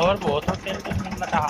और बहुत होते हैं लगा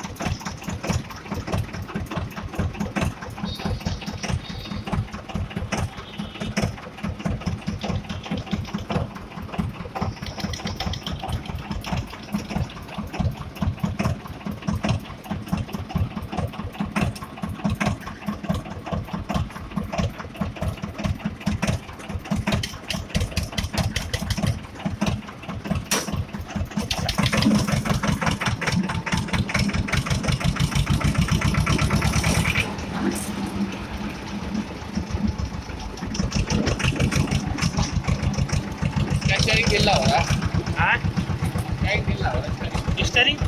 ಇಲ್ಲ ಅವರ ಇಲ್ಲ ಸ್ಟೇರಿಂಗ್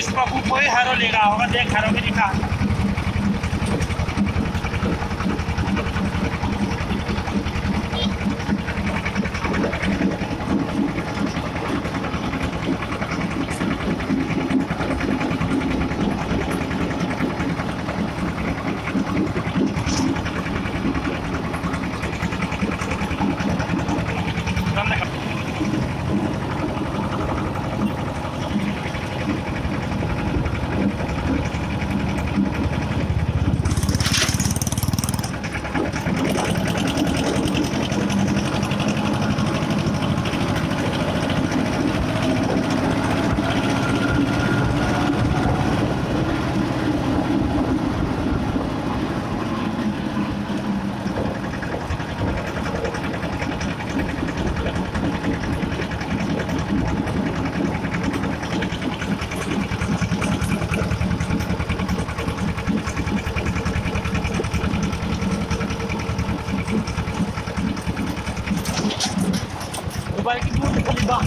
इसको कोई हारो लेगा होगा, देख हारो में दिखा। दुबई की ब्यूटी खलीफा।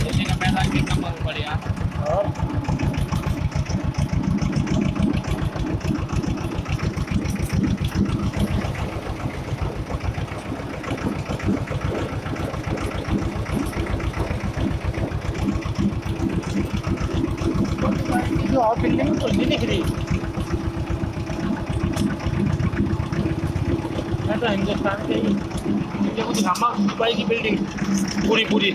दिल्ली का मैदान कितना बहुत बढ़िया। और जो और बिल्डिंग तो नहीं दिख रही। मैं तो हिंदुस्तान के ही इंडिया को दिखाऊंगा दुबई की बिल्डिंग पूरी पूरी।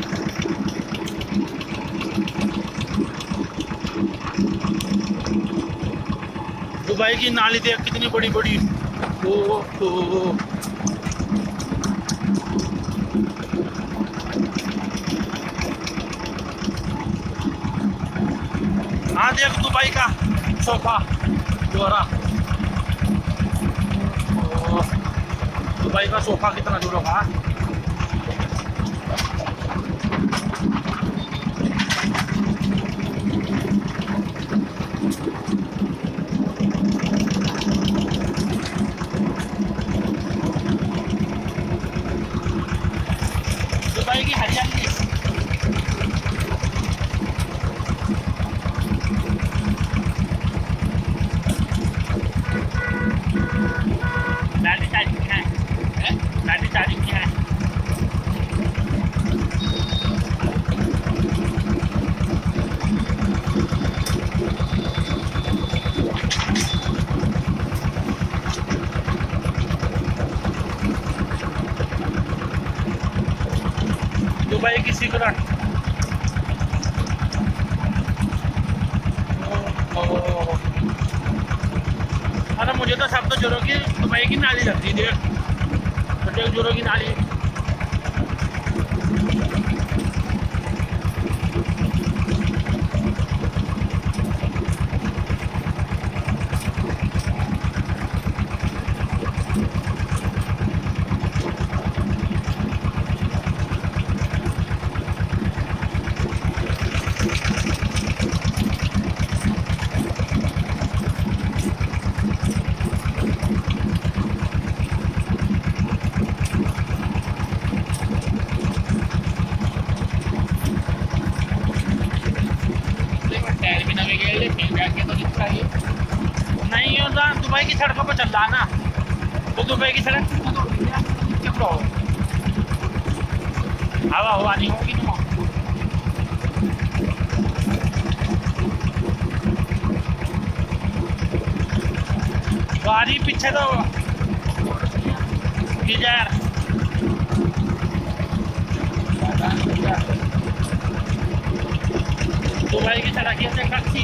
दुबई की नाली देख कितनी बड़ी बड़ी। ओ हाँ देख दुबई का सोफा जोरा। दुबई का सोफा कितना दूर होगा। दुबई की हरियाली लाली चार्जिंग है, लाली चार्जिंग है। दुबई की सिगरेट। अरे मुझे तो सब तो जोरों की दुबई की नाली लगती है। देख जोरों की नाली। टायर भी नवे गए फिर बैठ के तो दिखता ही नहीं होता दुबई की सड़कों पर चल रहा ना, तो दुबई की सड़क क्यों हवा हवा नहीं होगी ना। गाड़ी पीछे तो डिजायर। दुबई की सड़क से कच्ची।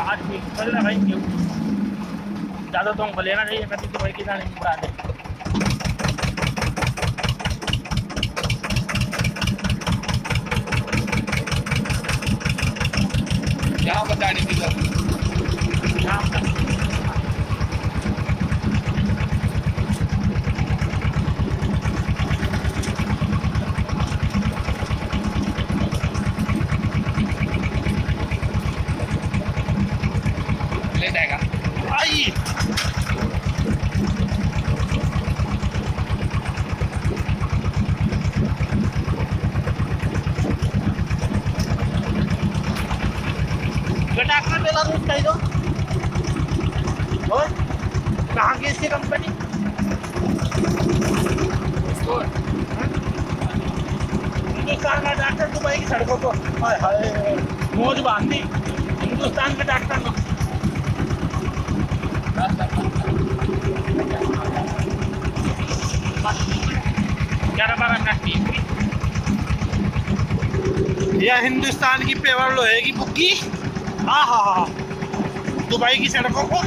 आज भी चल रहा भाई क्यों ज़्यादा तो हमको लेना चाहिए, कभी दुबई की गाड़ी उड़ा दे। शाम को जाने की जरूरत शाम तक ले जाएगा। आई गटाक में बेलारूस का ही दो और कहाँ की इसकी कंपनी हिंदुस्तान का डॉक्टर दुबई की सड़कों को हाय हाय मौज बांध दी हिंदुस्तान के डॉक्टर ने 11-12 मिनट की यह हिंदुस्तान की पेवर लोहे की बुग्गी हाँ हाँ हाँ दुबई की सड़कों को